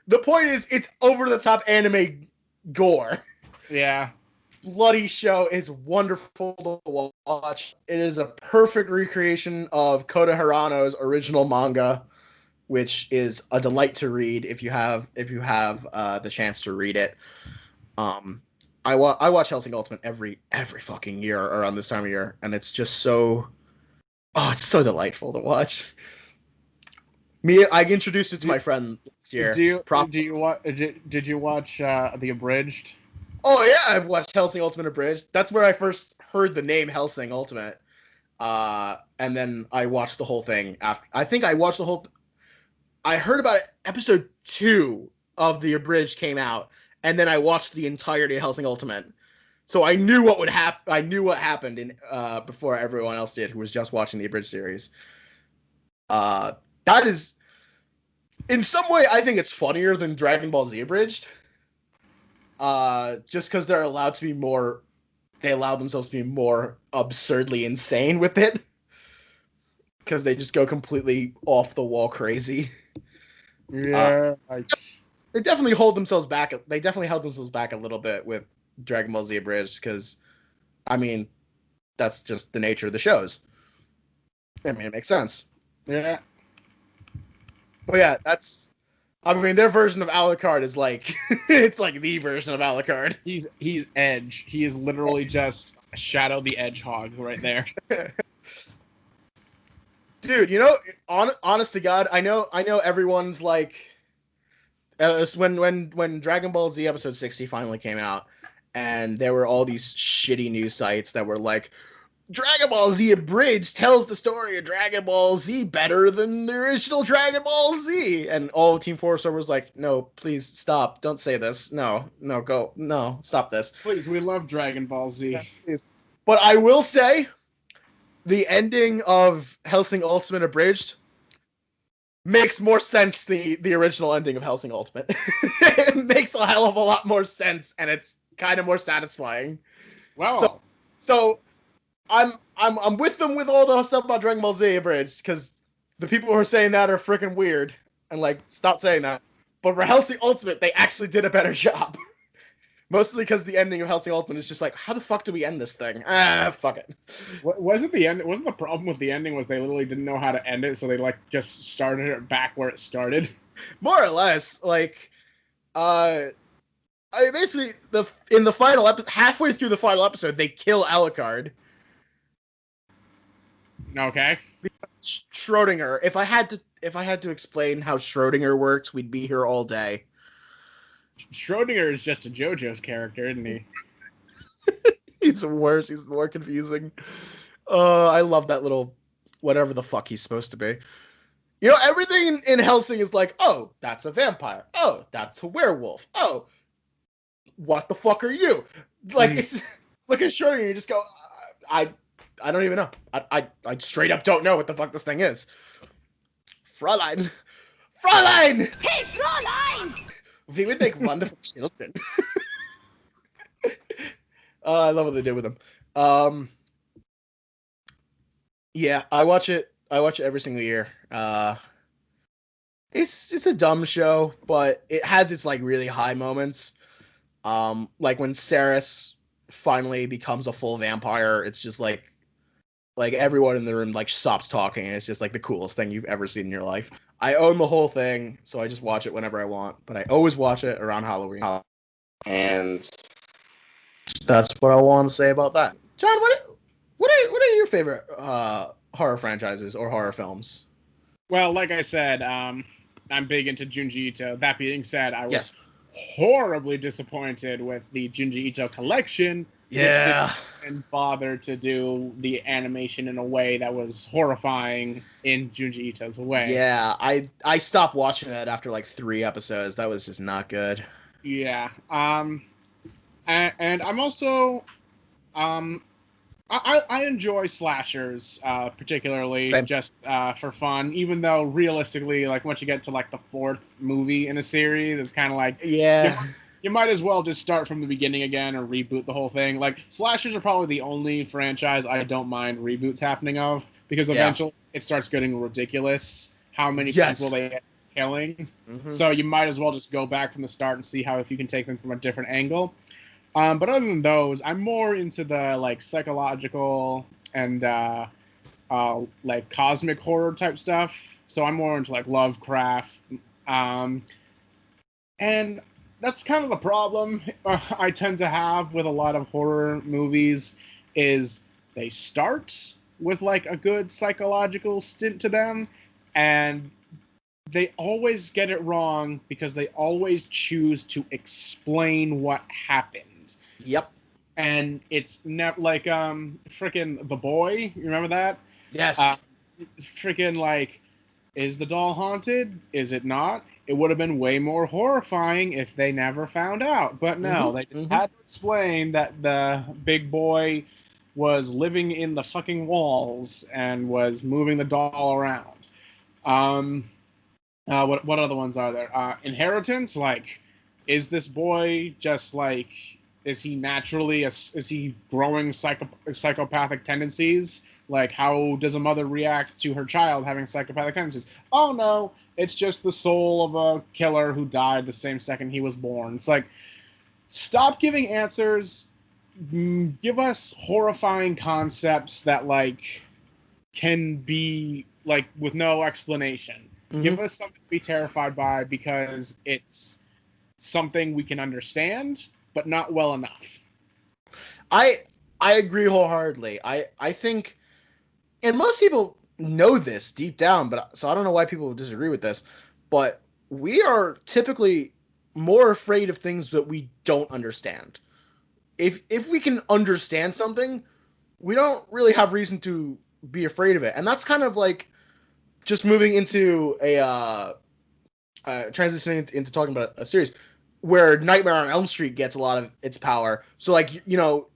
The point is, it's over-the-top anime gore. Yeah. Bloody show. It's wonderful to watch. It is a perfect recreation of Kota Hirano's original manga, which is a delight to read if you have the chance to read it. I watch Hellsing Ultimate every fucking year around this time of year, and it's just so it's so delightful to watch. I introduced it to my friend last year. Did you watch the abridged? Oh yeah, I've watched Hellsing Ultimate abridged. That's where I first heard the name Hellsing Ultimate. And then I watched the whole thing after. I think I watched the whole. I heard about it. Episode 2 of the abridged came out, and then I watched the entirety of Hellsing Ultimate. So I knew what would happen. I knew what happened in before everyone else did, who was just watching the abridged series. That is, in some way, I think it's funnier than Dragon Ball Z abridged. Just because they're allowed to be more, they allow themselves to be more absurdly insane with it. Because they just go completely off the wall crazy. Yeah, they definitely hold themselves back. They definitely held themselves back a little bit with Dragon Ball Z abridged, because, I mean, that's just the nature of the shows. I mean, it makes sense. Yeah. But yeah, their version of Alucard is like, it's like the version of Alucard. He's Edge. He is literally just Shadow the Hedgehog right there. Dude, honest to God, I know everyone's like, when Dragon Ball Z episode 60 finally came out, and there were all these shitty news sites that were like, Dragon Ball Z abridged tells the story of Dragon Ball Z better than the original Dragon Ball Z, and all Team 4 servers like, no, please stop, don't say this, no, stop this, please, we love Dragon Ball Z. Yeah, but I will say, the ending of Hellsing Ultimate abridged makes more sense than the original ending of Hellsing Ultimate. It makes a hell of a lot more sense, and it's kind of more satisfying. Wow. So I'm with them with all the stuff about Dragon Ball Z abridged, because the people who are saying that are freaking weird, and like, stop saying that. But for Hellsing Ultimate, they actually did a better job. Mostly because the ending of Hellsing Ultimate is just like, how the fuck do we end this thing? Fuck it. Wasn't the problem with the ending was they literally didn't know how to end it, so they like just started it back where it started? More or less, like, basically in the final episode, halfway through the final episode, they kill Alucard. Okay. Schrodinger. If I had to explain how Schrodinger works, we'd be here all day. Schrodinger is just a JoJo's character, isn't he? He's worse. He's more confusing. I love that little whatever the fuck he's supposed to be. You know, everything in Hellsing is like, oh, that's a vampire. Oh, that's a werewolf. Oh, what the fuck are you? Like, it's like a short and you just go, I don't even know. I straight up don't know what the fuck this thing is. Fräulein! Fräulein! Hey, Fräulein! We would make wonderful children. I love what they did with them. Yeah, I watch it. I watch it every single year. It's a dumb show, but it has its like really high moments. Like when Ceres finally becomes a full vampire, it's just like everyone in the room like stops talking, and it's just like the coolest thing you've ever seen in your life. I own the whole thing, so I just watch it whenever I want, but I always watch it around Halloween. And that's what I want to say about that. John, what are your favorite horror franchises or horror films? Well, like I said, I'm big into Junji Ito. That being said, I was horribly disappointed with the Junji Ito collection. Yeah. Which didn't bother to do the animation in a way that was horrifying in Junji Ito's way. Yeah, I stopped watching that after like 3 episodes. That was just not good. Yeah. And I'm also I enjoy slashers, particularly just for fun. Even though realistically, like once you get to like the 4th movie in a series, it's kind of like you might as well just start from the beginning again or reboot the whole thing. Like slashers are probably the only franchise I don't mind reboots happening of, because eventually it starts getting ridiculous how many people they end up killing. So you might as well just go back from the start and see if you can take them from a different angle. But other than those, I'm more into the like psychological and like cosmic horror type stuff. So I'm more into like Lovecraft. And that's kind of the problem I tend to have with a lot of horror movies is they start with like a good psychological stint to them, and they always get it wrong because they always choose to explain what happened. Yep. And it's never like freaking The Boy. You remember that? Yes. Freaking like, is the doll haunted? Is it not? It would have been way more horrifying if they never found out. But no, they just had to explain that the big boy was living in the fucking walls and was moving the doll around. What other ones are there? Inheritance. Like, is this boy just like? Is he naturally? Is he growing psychopathic tendencies? Like, how does a mother react to her child having psychopathic tendencies? Oh no, it's just the soul of a killer who died the same second he was born. It's like, stop giving answers. Give us horrifying concepts that like can be like with no explanation. Give us something to be terrified by because it's something we can understand, but not well enough. I agree wholeheartedly. I think, and most people know this deep down, but so I don't know why people disagree with this, but we are typically more afraid of things that we don't understand. If we can understand something, we don't really have reason to be afraid of it. And that's kind of like just moving into a transitioning into talking about a series where Nightmare on Elm Street gets a lot of its power. So like, you know,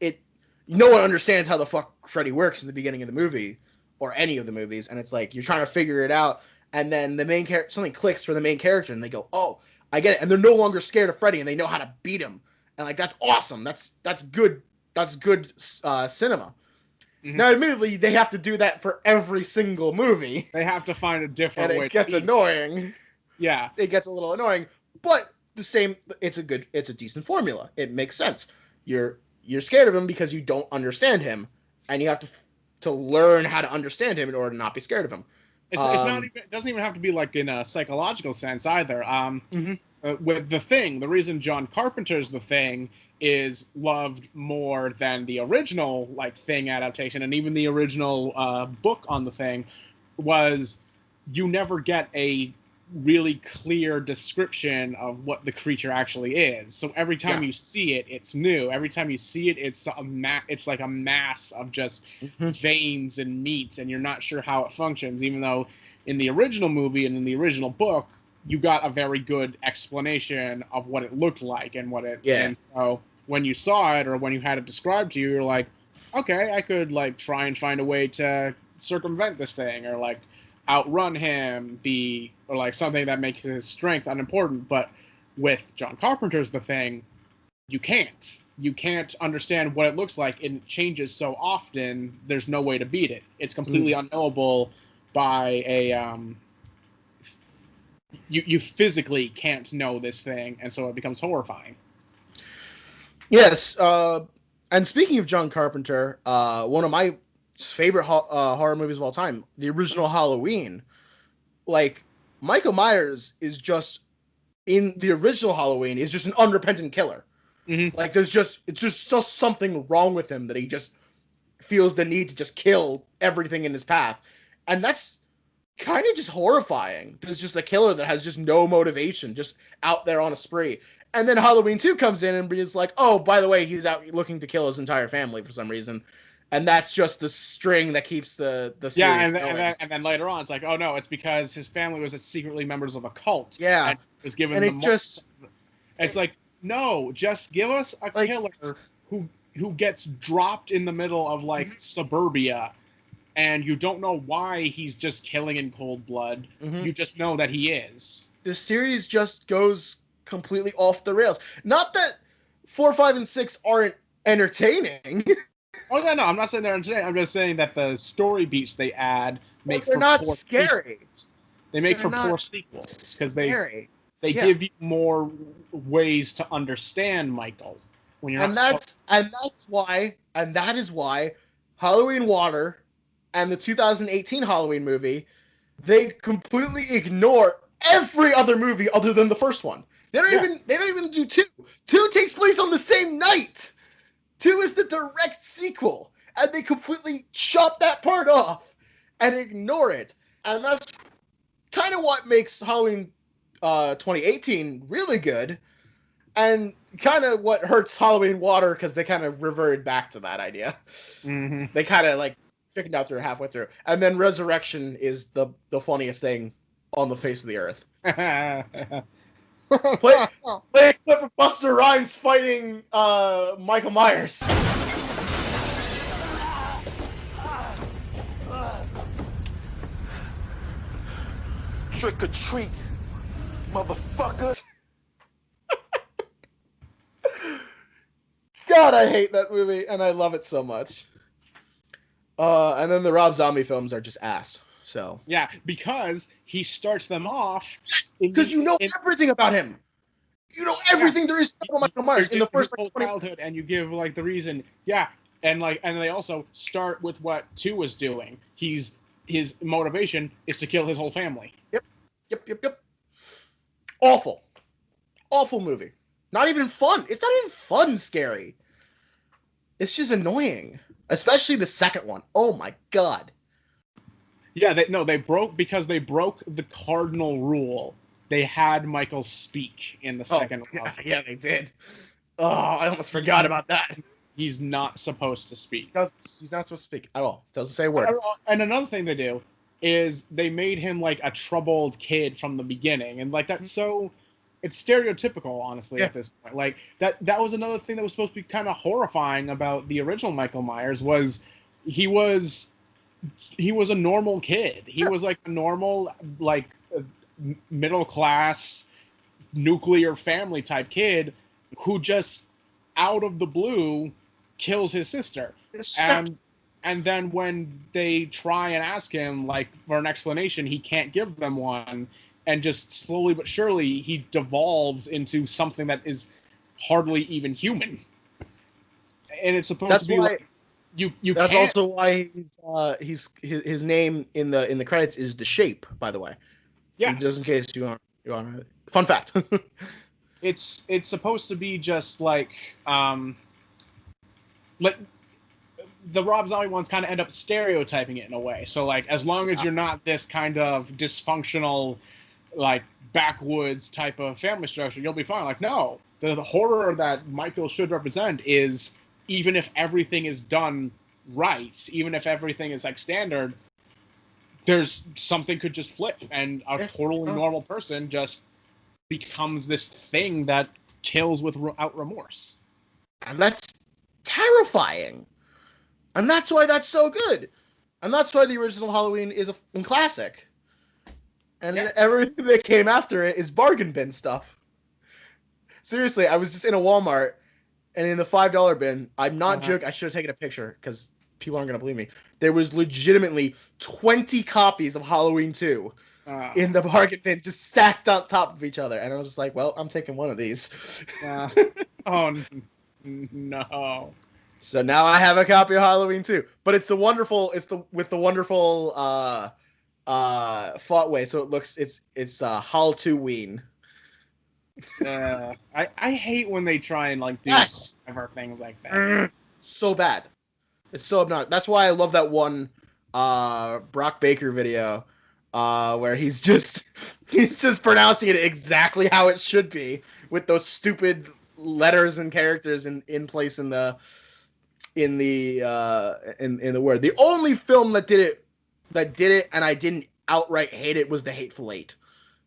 no one understands how the fuck Freddy works in the beginning of the movie or any of the movies, and it's like you're trying to figure it out, and then the main character, something clicks for the main character, and they go, "Oh, I get it," and they're no longer scared of Freddy, and they know how to beat him, and like that's awesome. That's good. That's good cinema. Now, admittedly, they have to do that for every single movie. They have to find a different way. And it gets annoying. Yeah. It gets a little annoying, but it's a decent formula. It makes sense. You're scared of him because you don't understand him, and you have to learn how to understand him in order to not be scared of him. It's not even, it doesn't even have to be like in a psychological sense either. With The Thing, the reason John Carpenter's The Thing is loved more than the original like Thing adaptation, and even the original book on The Thing, was you never get a really clear description of what the creature actually is. So every time you see it, it's new. Every time you see it, it's it's like a mass of just veins and meat, and you're not sure how it functions, even though in the original movie and in the original book, you got a very good explanation of what it looked like and what it and so when you saw it or when you had it described to you, you're like, okay, I could like try and find a way to circumvent this thing, or like outrun him, or like something that makes his strength unimportant. But with John Carpenter's The Thing, you can't understand what it looks like. It changes so often. There's no way to beat it. It's completely unknowable by a you physically can't know this thing, and so it becomes horrifying. Yes, and speaking of John Carpenter, one of my favorite horror movies of all time, the original Halloween. Like, Michael Myers is just, in the original Halloween, is just an unrepentant killer. Like, it's just something wrong with him that he just feels the need to just kill everything in his path. And that's kind of just horrifying. There's just a killer that has just no motivation, just out there on a spree. And then Halloween 2 comes in and is like, oh, by the way, he's out looking to kill his entire family for some reason. And that's just the string that keeps the series going. And then later on, it's like, oh no, it's because his family was secretly members of a cult. Yeah. And was given and it's like, no, just give us a killer who gets dropped in the middle of like suburbia, and you don't know why he's just killing in cold blood. You just know that he is. The series just goes completely off the rails. Not that 4, 5, and 6 aren't entertaining. Oh no, I'm not saying they're entertaining. I'm just saying that the story beats they add make they're for not poor scary. Sequels. They make for poor sequels because they give you more ways to understand Michael when you're that is why Halloween Water and the 2018 Halloween movie, they completely ignore every other movie other than the first one. They don't even do 2. 2 takes place on the same night. 2 is the direct sequel, and they completely chop that part off and ignore it. And that's kind of what makes Halloween 2018 really good, and kind of what hurts Halloween Water, because they kind of reverted back to that idea. They kind of like chickened out through halfway through. And then Resurrection is the funniest thing on the face of the earth. Play a clip of Busta Rhymes fighting Michael Myers. Trick or treat, motherfucker. God, I hate that movie, and I love it so much. And then the Rob Zombie films are just ass. So yeah, because he starts them off because you know everything about him. You know everything there is to know Michael Myers in the first whole childhood, and you give like the reason. Yeah, and they also start with what 2 was doing. His motivation is to kill his whole family. Yep. Awful movie. Not even fun. It's not even fun. Scary. It's just annoying, especially the second one. Oh my god. Yeah, they broke the cardinal rule. They had Michael speak in the second one. Yeah, they did. Oh, I almost forgot about that. He's not supposed to speak. He's not supposed to speak at all. Doesn't say a word. And another thing they do is they made him like a troubled kid from the beginning, and like that's so it's stereotypical, honestly, at this point. Like that was another thing that was supposed to be kind of horrifying about the original Michael Myers was he was a normal kid. He was like a normal, like middle class, nuclear family type kid who just out of the blue kills his sister. And then when they try and ask him like for an explanation, he can't give them one. And just slowly but surely, he devolves into something that is hardly even human. And it's supposed to be like you. That's also why his name in the credits is The Shape. By the way, yeah. Just in case you aren't. Fun fact. It's supposed to be just like the Rob Zombie ones kind of end up stereotyping it in a way. So like as long as you're not this kind of dysfunctional like backwoods type of family structure, you'll be fine. Like, no, the horror that Michael should represent is, even if everything is done right, even if everything is like standard, there's something could just flip, and a totally normal person just becomes this thing that kills without remorse. And that's terrifying. And that's why that's so good. And that's why the original Halloween is a classic. And everything that came after it is bargain bin stuff. Seriously, I was just in a Walmart, and in the $5 bin, I'm not joking, I should have taken a picture, because people aren't going to believe me. There was legitimately 20 copies of Halloween 2 in the bargain bin, just stacked on top of each other. And I was just like, well, I'm taking one of these. Oh, no. So now I have a copy of Halloween 2. But with the wonderful font way, so it looks, it's Hall 2 Ween. I hate when they try and like do clever things like that. So bad. It's so obnoxious. That's why I love that one Brock Baker video where he's just pronouncing it exactly how it should be, with those stupid letters and characters in place in the word. The only film that did it and I didn't outright hate it was The Hateful Eight.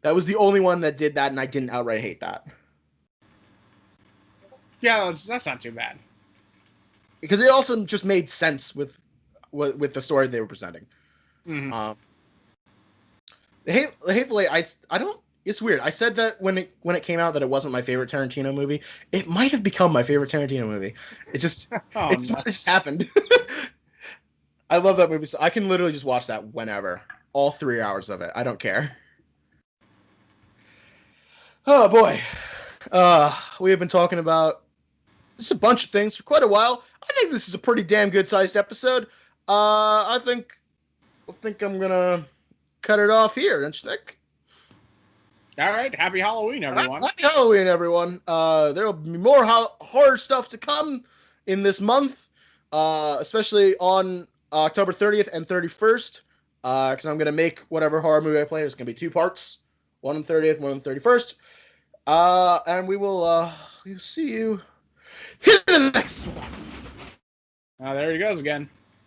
That was the only one that did that, and I didn't outright hate that. Yeah, that's not too bad. Because it also just made sense with the story they were presenting. Mm-hmm. The Hateful Eight, I don't. It's weird. I said that when it came out that it wasn't my favorite Tarantino movie. It might have become my favorite Tarantino movie. It just just happened. I love that movie, so I can literally just watch that whenever, all 3 hours of it. I don't care. Oh boy, we have been talking about just a bunch of things for quite a while. I think this is a pretty damn good sized episode. I think I'm gonna cut it off here, don't you think? All right, happy Halloween, everyone. Happy Halloween, everyone. There will be more horror stuff to come in this month, especially on October 30th and 31st, because I'm gonna make whatever horror movie I play. It's gonna be 2 parts, one on the 30th, one on the 31st. And we will see you in the next one. There he goes again.